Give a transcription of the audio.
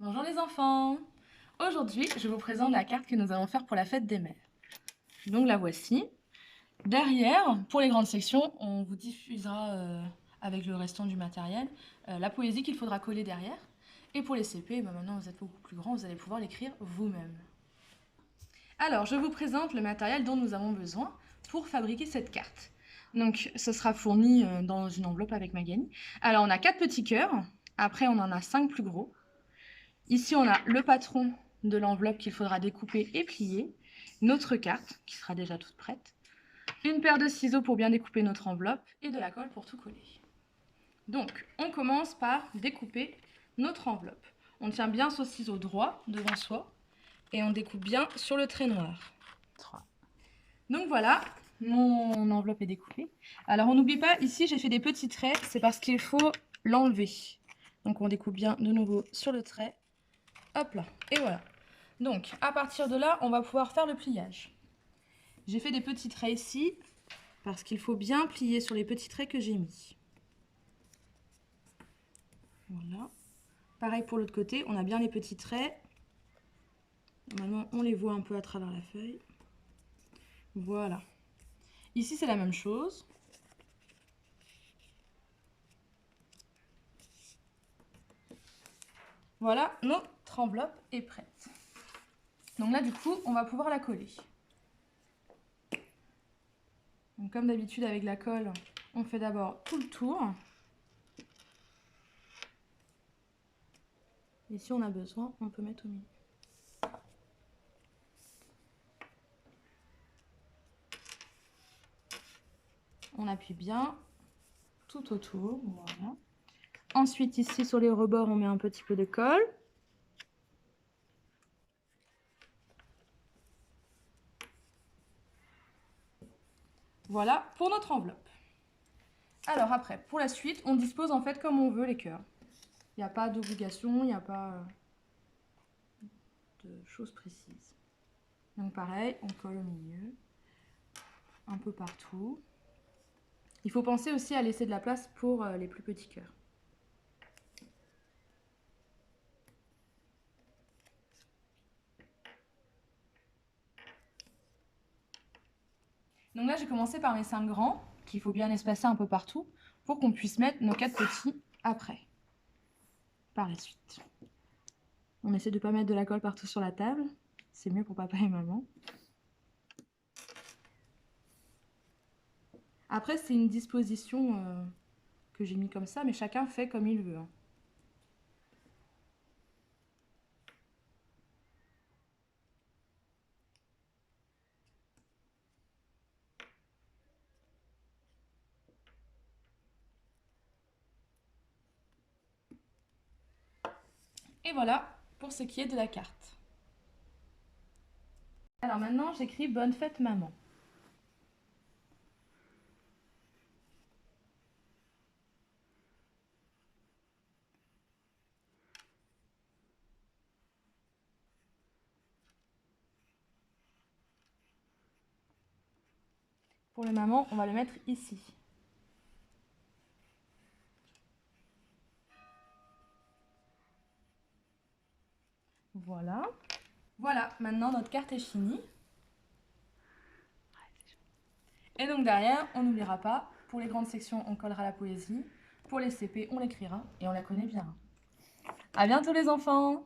Bonjour les enfants! Aujourd'hui, je vous présente la carte que nous allons faire pour la fête des mères. Donc la voici. Derrière, pour les grandes sections, on vous diffusera avec le restant du matériel la poésie qu'il faudra coller derrière. Et pour les CP, maintenant vous êtes beaucoup plus grands, vous allez pouvoir l'écrire vous-même. Alors, je vous présente le matériel dont nous avons besoin pour fabriquer cette carte. Donc, ce sera fourni dans une enveloppe avec Magali. Alors, on a 4 petits cœurs. Après, on en a 5 plus gros. Ici, on a le patron de l'enveloppe qu'il faudra découper et plier, notre carte qui sera déjà toute prête, une paire de ciseaux pour bien découper notre enveloppe et de la colle pour tout coller. Donc, on commence par découper notre enveloppe. On tient bien ce ciseau droit devant soi et on découpe bien sur le trait noir. 3. Donc voilà, mon enveloppe est découpée. Alors on n'oublie pas, ici j'ai fait des petits traits, c'est parce qu'il faut l'enlever. Donc on découpe bien de nouveau sur le trait. Hop là, et voilà. Donc, à partir de là, on va pouvoir faire le pliage. J'ai fait des petits traits ici, parce qu'il faut bien plier sur les petits traits que j'ai mis. Voilà. Pareil pour l'autre côté, on a bien les petits traits. Normalement, on les voit un peu à travers la feuille. Voilà. Ici, c'est la même chose. Voilà, notre enveloppe est prête. Donc là, du coup, on va pouvoir la coller. Donc, comme d'habitude avec la colle, on fait d'abord tout le tour. Et si on a besoin, on peut mettre au milieu. On appuie bien tout autour, voilà. Ensuite, ici, sur les rebords, on met un petit peu de colle. Voilà pour notre enveloppe. Alors après, pour la suite, on dispose en fait comme on veut les cœurs. Il n'y a pas d'obligation, il n'y a pas de choses précises. Donc pareil, on colle au milieu, un peu partout. Il faut penser aussi à laisser de la place pour les plus petits cœurs. Donc là, j'ai commencé par mes 5 grands, qu'il faut bien espacer un peu partout, pour qu'on puisse mettre nos 4 petits après, par la suite. On essaie de ne pas mettre de la colle partout sur la table, c'est mieux pour papa et maman. Après, c'est une disposition que j'ai mis comme ça, mais chacun fait comme il veut. Et voilà pour ce qui est de la carte. Alors maintenant, j'écris Bonne fête maman. Pour le maman, on va le mettre ici. Voilà. Voilà, maintenant notre carte est finie. Et donc derrière, on n'oubliera pas, pour les grandes sections, on collera la poésie. Pour les CP, on l'écrira et on la connaît bien. À bientôt les enfants!